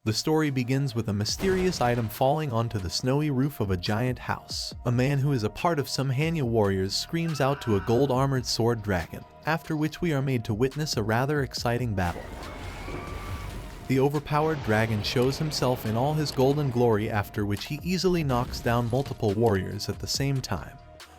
The story begins with a mysterious item falling onto the snowy roof of a giant house. A man who is a part of some Manhwa warriors screams out to a gold-armored sword dragon, after which we are made to witness a rather exciting battle. The overpowered dragon shows himself in all his golden glory, after which he easily knocks down multiple warriors at the same time,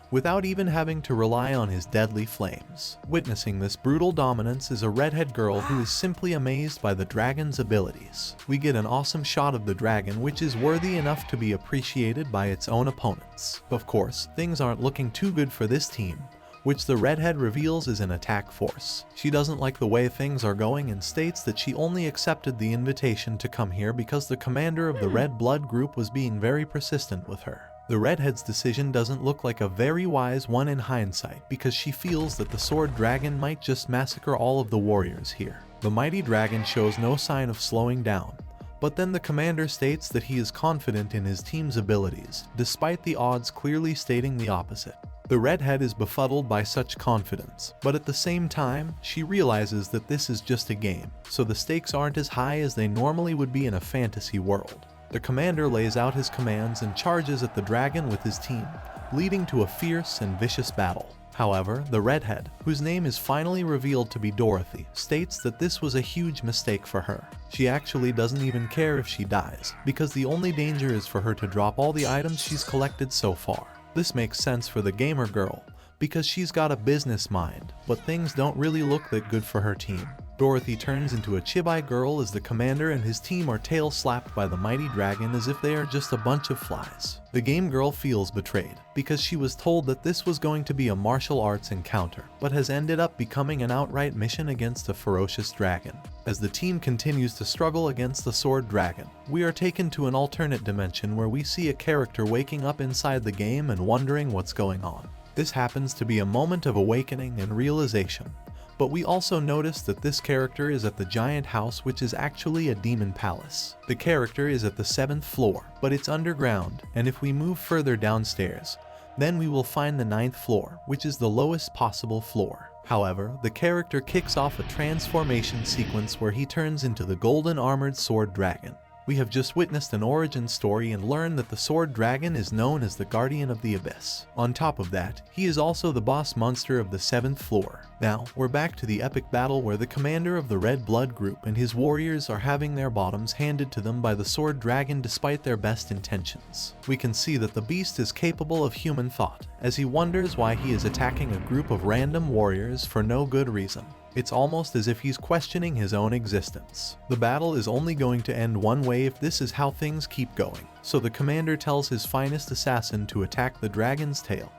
without even having to rely on his deadly flames. Witnessing this brutal dominance is a redhead girl who is simply amazed by the dragon's abilities. We get an awesome shot of the dragon, which is worthy enough to be appreciated by its own opponents. Of course, things aren't looking too good for this team, which the redhead reveals is an attack force. She doesn't like the way things are going and states that she only accepted the invitation to come here because the commander of the Red Blood group was being very persistent with her. The redhead's decision doesn't look like a very wise one in hindsight, because she feels that the sword dragon might just massacre all of the warriors here. The mighty dragon shows no sign of slowing down, but then the commander states that he is confident in his team's abilities, despite the odds clearly stating the opposite. The redhead is befuddled by such confidence, but at the same time, she realizes that this is just a game, so the stakes aren't as high as they normally would be in a fantasy world. The commander lays out his commands and charges at the dragon with his team, leading to a fierce and vicious battle. However, the redhead, whose name is finally revealed to be Dorothy, states that this was a huge mistake for her. She actually doesn't even care if she dies, because the only danger is for her to drop all the items she's collected so far. This makes sense for the gamer girl, because she's got a business mind, but things don't really look that good for her team. Dorothy turns into a chibi girl as the commander and his team are tail slapped by the mighty dragon as if they are just a bunch of flies. The game girl feels betrayed, because she was told that this was going to be a martial arts encounter, but has ended up becoming an outright mission against a ferocious dragon. As the team continues to struggle against the sword dragon, we are taken to an alternate dimension where we see a character waking up inside the game and wondering what's going on. This happens to be a moment of awakening and realization, but we also notice that this character is at the giant house, which is actually a demon palace. The character is at the 7th floor, but it's underground, and if we move further downstairs, then we will find the 9th floor, which is the lowest possible floor. However, the character kicks off a transformation sequence where he turns into the golden armored sword dragon. We have just witnessed an origin story and learned that the sword dragon is known as the Guardian of the Abyss. On top of that, he is also the boss monster of the 7th floor. Now, we're back to the epic battle where the commander of the Red Blood group and his warriors are having their bottoms handed to them by the sword dragon despite their best intentions. We can see that the beast is capable of human thought, as he wonders why he is attacking a group of random warriors for no good reason. It's almost as if he's questioning his own existence. The battle is only going to end one way if this is how things keep going, so the commander tells his finest assassin to attack the dragon's tail,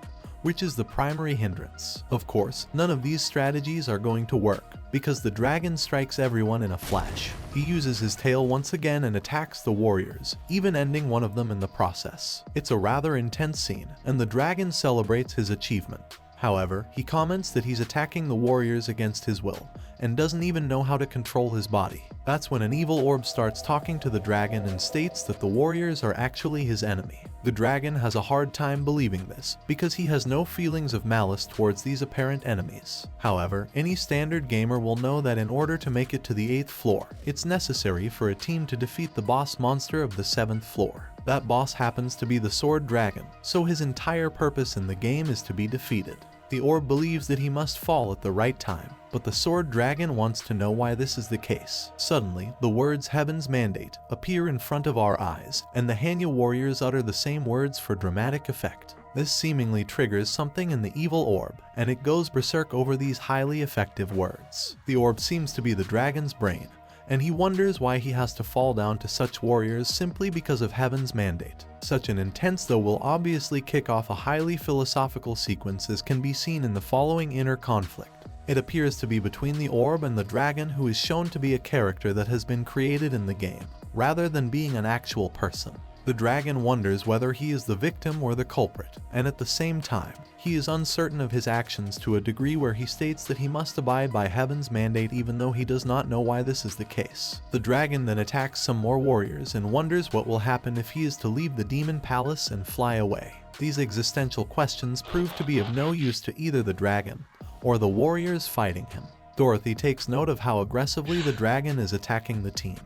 which is the primary hindrance. Of course, none of these strategies are going to work, because the dragon strikes everyone in a flash. He uses his tail once again and attacks the warriors, even ending one of them in the process. It's a rather intense scene, and the dragon celebrates his achievement. However, he comments that he's attacking the warriors against his will, and doesn't even know how to control his body. That's when an evil orb starts talking to the dragon and states that the warriors are actually his enemy. The dragon has a hard time believing this, because he has no feelings of malice towards these apparent enemies. However, any standard gamer will know that in order to make it to the 8th floor, it's necessary for a team to defeat the boss monster of the 7th floor. That boss happens to be the sword dragon, so his entire purpose in the game is to be defeated. The orb believes that he must fall at the right time, but the sword dragon wants to know why this is the case. Suddenly, the words "Heaven's Mandate" appear in front of our eyes, and the Hanyu warriors utter the same words for dramatic effect. This seemingly triggers something in the evil orb, and it goes berserk over these highly effective words. The orb seems to be the dragon's brain, and he wonders why he has to fall down to such warriors simply because of Heaven's Mandate. Such an intense though will obviously kick off a highly philosophical sequence, as can be seen in the following inner conflict. It appears to be between the orb and the dragon, who is shown to be a character that has been created in the game, rather than being an actual person. The dragon wonders whether he is the victim or the culprit, and at the same time, he is uncertain of his actions to a degree where he states that he must abide by Heaven's Mandate even though he does not know why this is the case. The dragon then attacks some more warriors and wonders what will happen if he is to leave the demon palace and fly away. These existential questions prove to be of no use to either the dragon or the warriors fighting him. Dorothy takes note of how aggressively the dragon is attacking the team,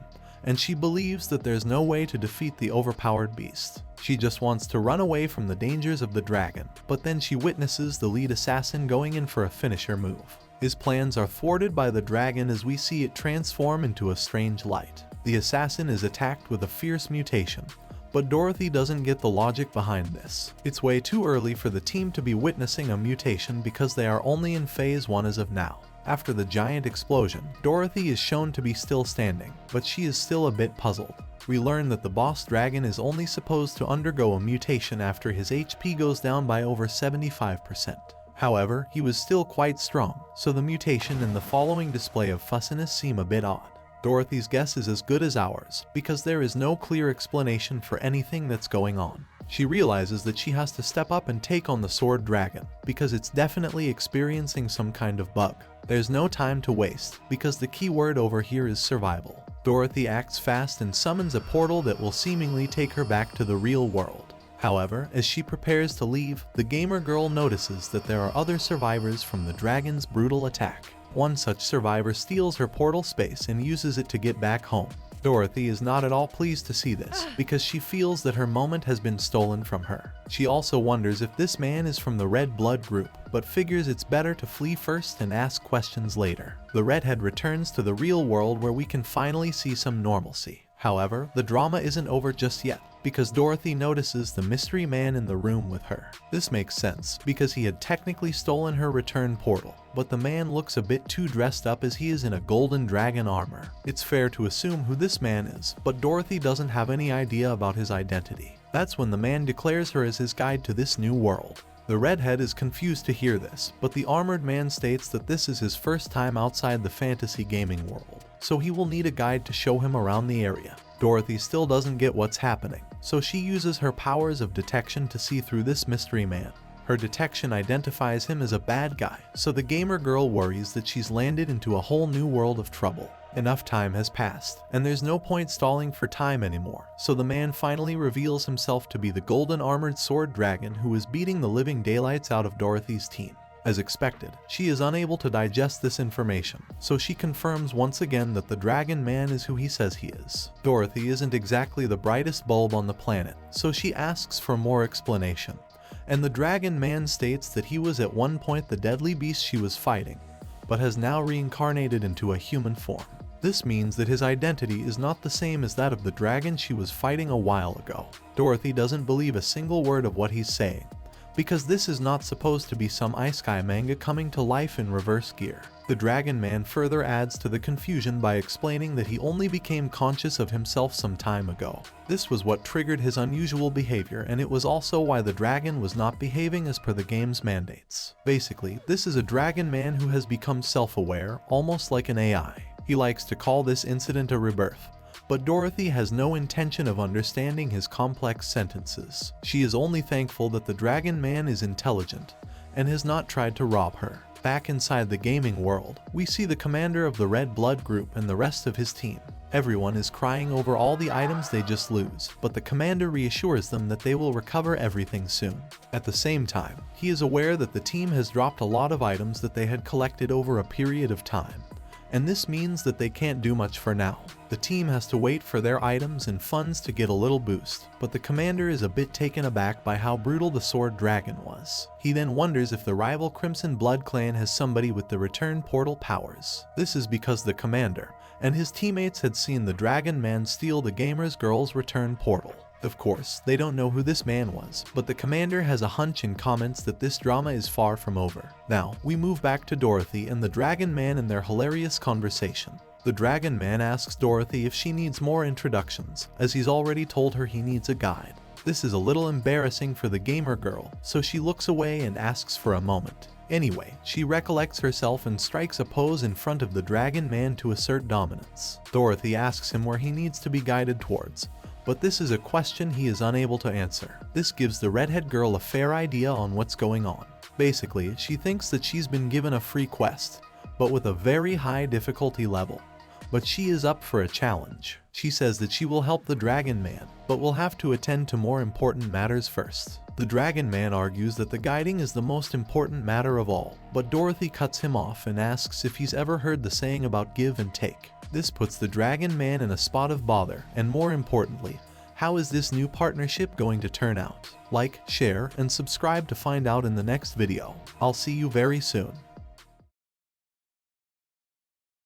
and she believes that there's no way to defeat the overpowered beast. She just wants to run away from the dangers of the dragon, but then she witnesses the lead assassin going in for a finisher move. His plans are thwarted by the dragon as we see it transform into a strange light. The assassin is attacked with a fierce mutation, but Dorothy doesn't get the logic behind this. It's way too early for the team to be witnessing a mutation because they are only in phase 1 as of now. After the giant explosion, Dorothy is shown to be still standing, but she is still a bit puzzled. We learn that the boss dragon is only supposed to undergo a mutation after his HP goes down by over 75%. However, he was still quite strong, so the mutation and the following display of fussiness seem a bit odd. Dorothy's guess is as good as ours, because there is no clear explanation for anything that's going on. She realizes that she has to step up and take on the sword dragon, because it's definitely experiencing some kind of bug. There's no time to waste, because the key word over here is survival. Dorothy acts fast and summons a portal that will seemingly take her back to the real world. However, as she prepares to leave, the gamer girl notices that there are other survivors from the dragon's brutal attack. One such survivor steals her portal space and uses it to get back home. Dorothy is not at all pleased to see this, because she feels that her moment has been stolen from her. She also wonders if this man is from the Red Blood group, but figures it's better to flee first and ask questions later. The redhead returns to the real world where we can finally see some normalcy. However, the drama isn't over just yet, because Dorothy notices the mystery man in the room with her. This makes sense, because he had technically stolen her return portal, but the man looks a bit too dressed up as he is in a golden dragon armor. It's fair to assume who this man is, but Dorothy doesn't have any idea about his identity. That's when the man declares her as his guide to this new world. The redhead is confused to hear this, but the armored man states that this is his first time outside the fantasy gaming world, so he will need a guide to show him around the area. Dorothy still doesn't get what's happening, so she uses her powers of detection to see through this mystery man. Her detection identifies him as a bad guy, so the gamer girl worries that she's landed into a whole new world of trouble. Enough time has passed, and there's no point stalling for time anymore, so the man finally reveals himself to be the golden armored sword dragon who is beating the living daylights out of Dorothy's team. As expected, she is unable to digest this information, so she confirms once again that the dragon man is who he says he is. Dorothy isn't exactly the brightest bulb on the planet, so she asks for more explanation, and the dragon man states that he was at one point the deadly beast she was fighting, but has now reincarnated into a human form. This means that his identity is not the same as that of the dragon she was fighting a while ago. Dorothy doesn't believe a single word of what he's saying, because this is not supposed to be some isekai manga coming to life in reverse gear. The dragon man further adds to the confusion by explaining that he only became conscious of himself some time ago. This was what triggered his unusual behavior, and it was also why the dragon was not behaving as per the game's mandates. Basically, this is a dragon man who has become self-aware, almost like an AI. He likes to call this incident a rebirth, but Dorothy has no intention of understanding his complex sentences. She is only thankful that the dragon man is intelligent and has not tried to rob her. Back inside the gaming world, we see the commander of the Red Blood group and the rest of his team. Everyone is crying over all the items they just lose, but the commander reassures them that they will recover everything soon. At the same time, he is aware that the team has dropped a lot of items that they had collected over a period of time, and this means that they can't do much for now. The team has to wait for their items and funds to get a little boost, but the commander is a bit taken aback by how brutal the sword dragon was. He then wonders if the rival Crimson Blood clan has somebody with the return portal powers. This is because the commander and his teammates had seen the dragon man steal the gamer's girl's return portal. Of course, they don't know who this man was, but the commander has a hunch and comments that this drama is far from over. Now, we move back to Dorothy and the dragon man in their hilarious conversation. The dragon man asks Dorothy if she needs more introductions, as he's already told her he needs a guide. This is a little embarrassing for the gamer girl, so she looks away and asks for a moment. Anyway, she recollects herself and strikes a pose in front of the dragon man to assert dominance. Dorothy asks him where he needs to be guided towards, but this is a question he is unable to answer. This gives the redhead girl a fair idea on what's going on. Basically, she thinks that she's been given a free quest, but with a very high difficulty level. But she is up for a challenge. She says that she will help the dragon man, but will have to attend to more important matters first. The dragon man argues that the guiding is the most important matter of all, but Dorothy cuts him off and asks if he's ever heard the saying about give and take. This puts the Dragon Man in a spot of bother, and more importantly, how is this new partnership going to turn out? Like, share, and subscribe to find out in the next video. I'll see you very soon.